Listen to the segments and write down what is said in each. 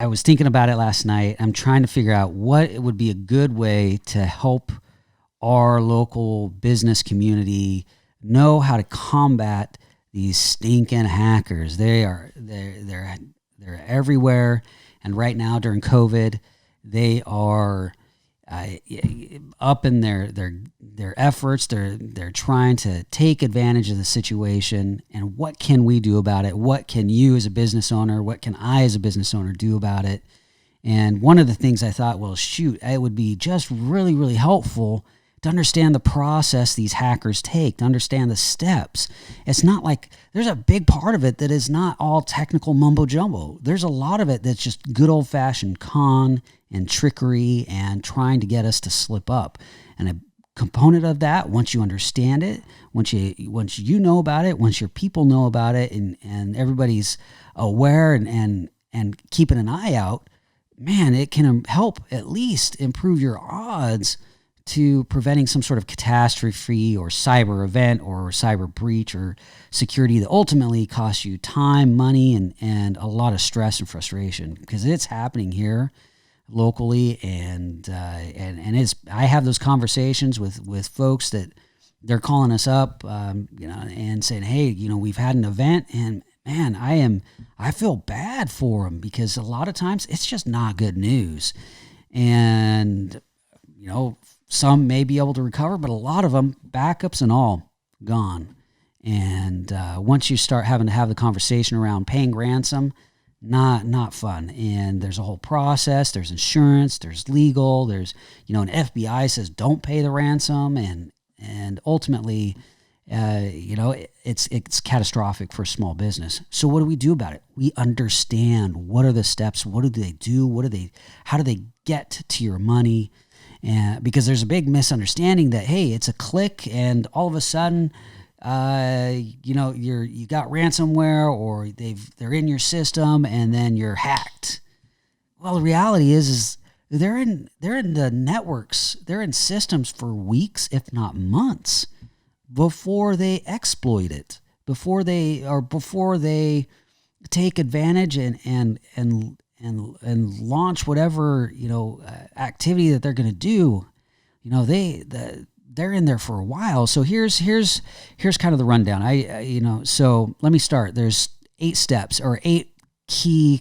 I was thinking about it last night. I'm trying to figure out what would be a good way to help our local business community know how to combat these stinking hackers. They're everywhere, and right now during COVID, they are up in their efforts. They're trying to take advantage of the situation. And what can we do about it? What can you as a business owner? What can I as a business owner do about it? And one of the things I thought, well, shoot, it would be just really, really helpful to understand the process these hackers take, to understand the steps. It's not like there's a big part of it that is not all technical mumbo jumbo. There's a lot of it that's just good old fashioned con and trickery and trying to get us to slip up. And a component of that, once you understand it, once you know about it, once your people know about it, and everybody's aware and keeping an eye out, man, it can help at least improve your odds to preventing some sort of catastrophe or cyber event or cyber breach or security that ultimately costs you time, money, and a lot of stress and frustration, because it's happening here locally. And it's, I have those conversations with folks that they're calling us up, and saying, hey, we've had an event, and man, I feel bad for them, because a lot of times it's just not good news. And, some may be able to recover, but a lot of them, backups and all, gone. And once you start having to have the conversation around paying ransom, not fun. And there's a whole process. There's insurance. There's legal. There's, an FBI says don't pay the ransom, and ultimately, it's catastrophic for small business. So what do we do about it? We understand what are the steps. What do they do? How do they get to your money? And because there's a big misunderstanding that, hey, it's a click and all of a sudden, you got ransomware, or they're in your system and then you're hacked. Well, the reality is they're in the networks, they're in systems for weeks, if not months, before they exploit it, before they take advantage and launch whatever activity that they're going to do. They're in there for a while. So here's kind of the rundown. So let me start. There's 8 steps or 8 key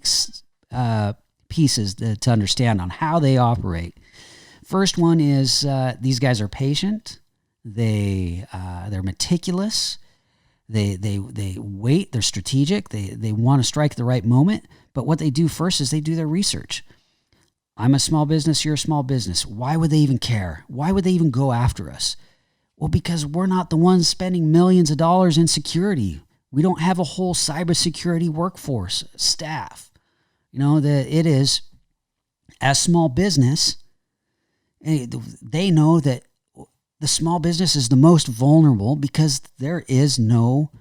pieces to understand on how they operate. First one is these guys are patient. They're meticulous. They wait. They're strategic. They want to strike the right moment. But what they do first is they do their research. I'm a small business. You're a small business. Why would they even care? Why would they even go after us? Well, because we're not the ones spending millions of dollars in security. We don't have a whole cybersecurity workforce, staff. That it is, as small business, they know that the small business is the most vulnerable because there is no,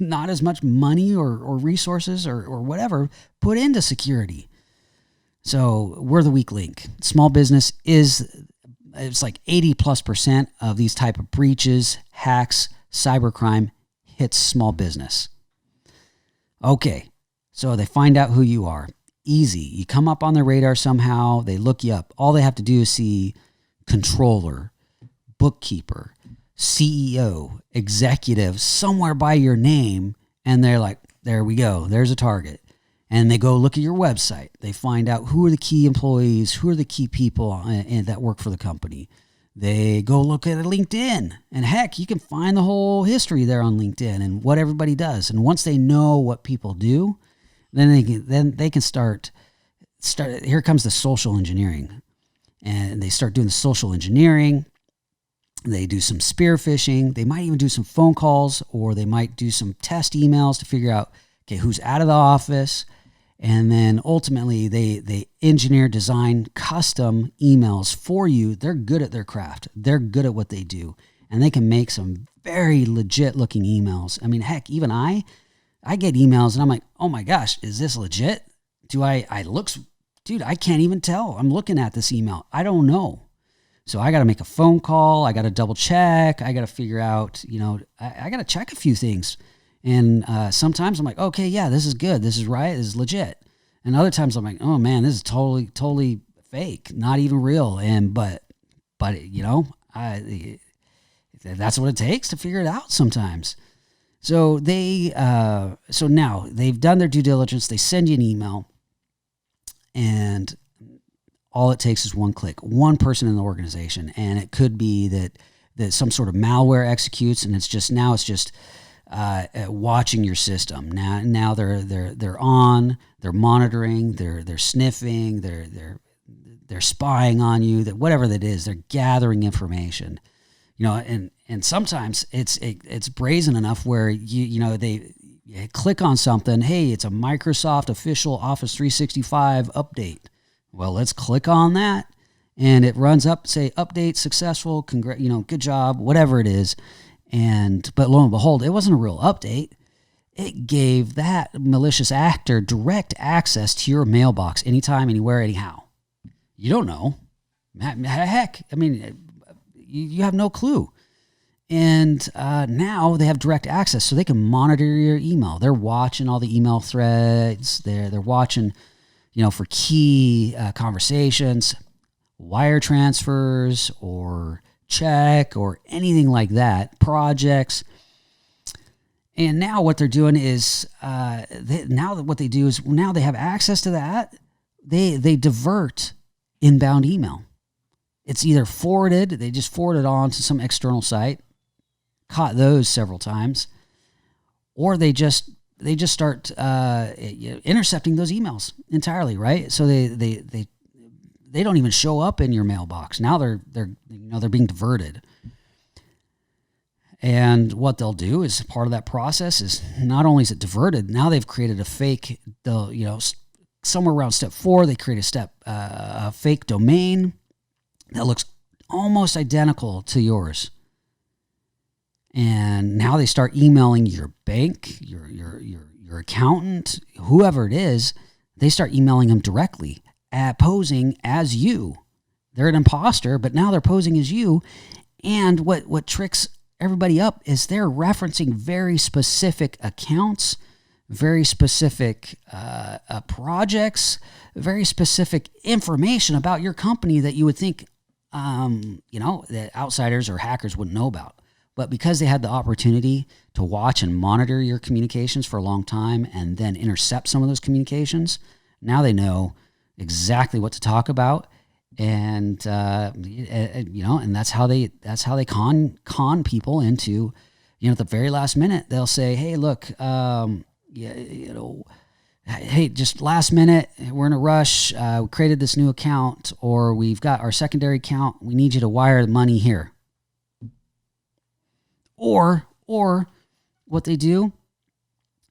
not as much money or resources or whatever put into security. So we're the weak link. Small business it's like 80+% of these type of breaches, hacks, cybercrime hits small business. Okay, so they find out who you are. Easy. You come up on their radar somehow. They look you up. All they have to do is see controller, bookkeeper, CEO, executive, somewhere by your name, and they're like, there we go. There's a target. And they go look at your website. They find out who are the key employees, who are the key people that work for the company. They go look at LinkedIn. And heck, you can find the whole history there on LinkedIn and what everybody does. And once they know what people do, then they can start. Here comes the social engineering. And they start doing the social engineering. They do some spear phishing. They might even do some phone calls, or they might do some test emails to figure out, okay, who's out of the office. And then ultimately they engineer, design custom emails for you. They're good at their craft. They're good at what they do. And they can make some very legit looking emails. I mean, heck, even I get emails and I'm like, oh my gosh, is this legit? Dude, I can't even tell. I'm looking at this email. I don't know. So I got to make a phone call. I got to double check. I got to figure out, I got to check a few things. And sometimes I'm like, okay, yeah, this is good. This is right. This is legit. And other times I'm like, oh man, this is totally fake, not even real. And but that's what it takes to figure it out sometimes. So so now they've done their due diligence. They send you an email, and all it takes is one click, one person in the organization, and it could be that some sort of malware executes, and it's just watching your system. Now they're monitoring, they're sniffing, they're spying on you. That whatever that is, they're gathering information. And sometimes it's brazen enough where they click on something. Hey, it's a Microsoft official Office 365 update. Well, let's click on that, and it runs up, say, update successful, good job, whatever it is. But lo and behold, it wasn't a real update. It gave that malicious actor direct access to your mailbox anytime, anywhere, anyhow. You don't know. Heck, I mean, you have no clue. And now they have direct access, so they can monitor your email. They're watching all the email threads. They're watching, for key conversations, wire transfers, or check, or anything like that, projects. And now what they're doing is, now they have access to that. They divert inbound email. It's either forwarded, they just forward it on to some external site, caught those several times, or they just start intercepting those emails entirely, right? So they don't even show up in your mailbox. Now they're being diverted. And what they'll do is part of that process is not only is it diverted, now they've created a fake. Somewhere around step 4, they create a fake domain that looks almost identical to yours. And now they start emailing your bank, your accountant, whoever it is. They start emailing them directly, posing as you. They're an imposter, but now they're posing as you. And what tricks everybody up is they're referencing very specific accounts, very specific projects, very specific information about your company that you would think that outsiders or hackers wouldn't know about. But because they had the opportunity to watch and monitor your communications for a long time and then intercept some of those communications, now they know exactly what to talk about. And and that's how they con people into, at the very last minute, they'll say, hey, look, hey, just last minute, we're in a rush. We created this new account, or we've got our secondary account. We need you to wire the money here. Or what they do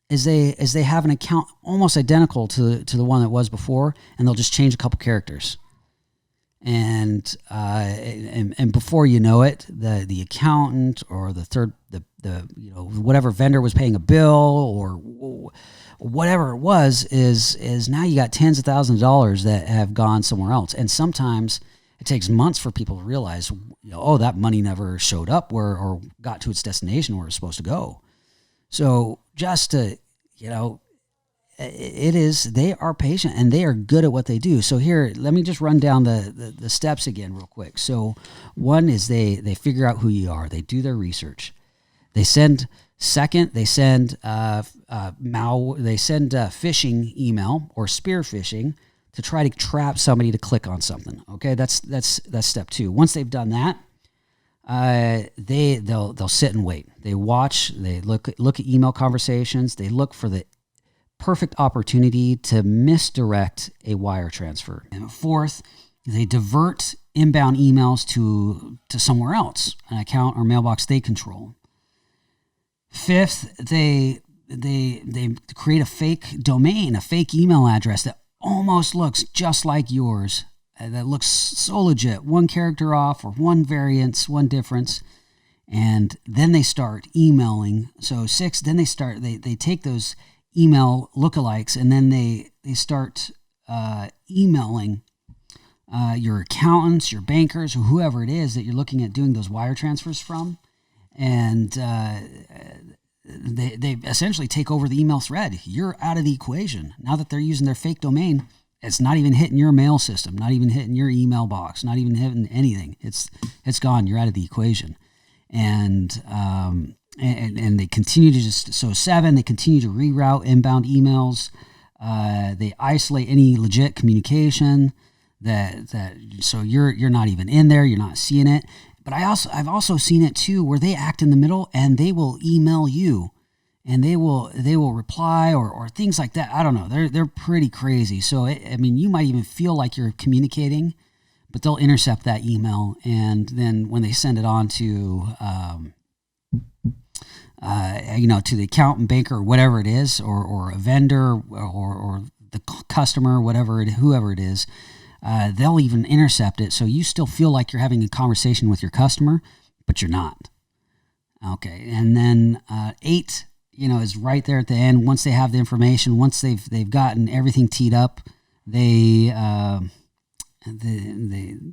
is they have an account almost identical to the one that was before, and they'll just change a couple characters. And before you know it, the accountant or the whatever vendor was paying a bill or whatever it was is now you got tens of thousands of dollars that have gone somewhere else. And sometimes it takes months for people to realize, that money never showed up or got to its destination where it's supposed to go. So just to, they are patient and they are good at what they do. So here, let me just run down the steps again real quick. So one is they figure out who you are. They do their research. They send phishing email or spear phishing to try to trap somebody to click on something. Okay, that's step 2. Once they've done that, they'll sit and wait. They watch. They look at email conversations. They look for the perfect opportunity to misdirect a wire transfer. And 4th, they divert inbound emails to somewhere else, an account or mailbox they control. 5th, they create a fake domain, a fake email address that almost looks just like yours, that looks so legit, one character off or one variance, one difference, and then they start emailing. So 6, then they take those email lookalikes and then they start emailing your accountants, your bankers, or whoever it is that you're looking at doing those wire transfers from, and they essentially take over the email thread. You're out of the equation. Now that they're using their fake domain, it's not even hitting your mail system, not even hitting your email box, not even hitting anything. It's gone. You're out of the equation. And they continue to they continue to reroute inbound emails. They isolate any legit communication so you're not even in there. You're not seeing it. But I've also seen it too, where they act in the middle and they will email you, and they will reply or things like that. I don't know. They're pretty crazy. So you might even feel like you're communicating, but they'll intercept that email, and then when they send it on to to the accountant, banker, or whatever it is, or a vendor, or the customer, whoever it is. They'll even intercept it, so you still feel like you're having a conversation with your customer, but you're not. Okay, and then 8, is right there at the end. Once they have the information, once they've gotten everything teed up, they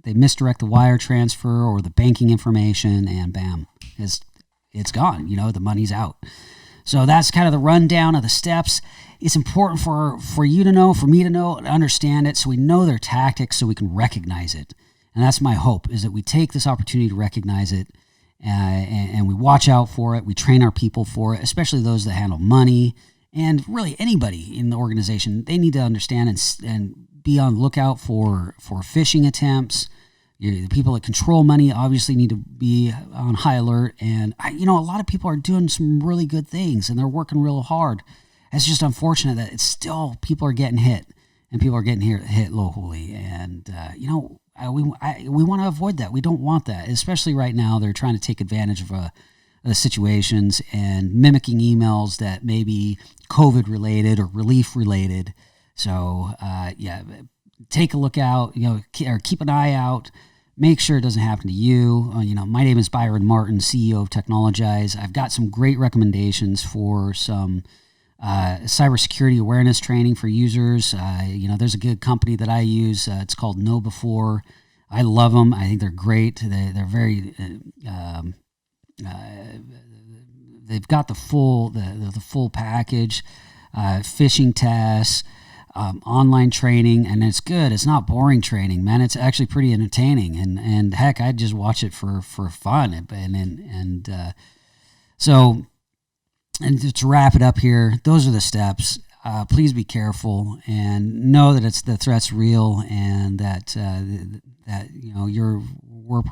misdirect the wire transfer or the banking information, and bam, it's gone. The money's out. So that's kind of the rundown of the steps. It's important for you to know, for me to know, to understand it, so we know their tactics, so we can recognize it. And that's my hope, is that we take this opportunity to recognize it, and we watch out for it. We train our people for it, especially those that handle money, and really anybody in the organization. They need to understand and be on the lookout for phishing attempts. The people that control money obviously need to be on high alert. And a lot of people are doing some really good things, and they're working real hard. It's just unfortunate that it's still people are getting hit, and people are getting hit locally. And we want to avoid that. We don't want that, especially right now. They're trying to take advantage of the situations and mimicking emails that may be COVID related or relief related. So take a look out, or keep an eye out. Make sure it doesn't happen to you. My name is Byron Martin, CEO of Teknologize. I've got some great recommendations for some cybersecurity awareness training for users. There's a good company that I use. It's called Know Before. I love them. I think they're great. They're very. They've got the full package, phishing tests. Online training, and it's good. It's not boring training, man. It's actually pretty entertaining, and heck, I'd just watch it for fun. So to wrap it up here, those are the steps. Please be careful and know that the threat's real, and that we're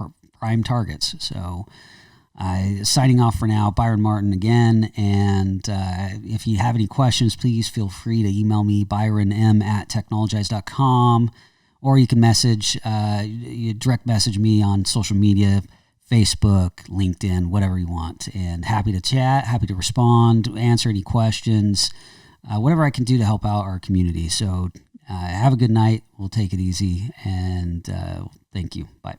prime targets. So. Signing off for now, Byron Martin again, and if you have any questions, please feel free to email me, byronm@teknologize.com, or you can direct message me on social media, Facebook, LinkedIn, whatever you want, and happy to chat, happy to respond, answer any questions, whatever I can do to help out our community. So have a good night. We'll take it easy, and thank you. Bye.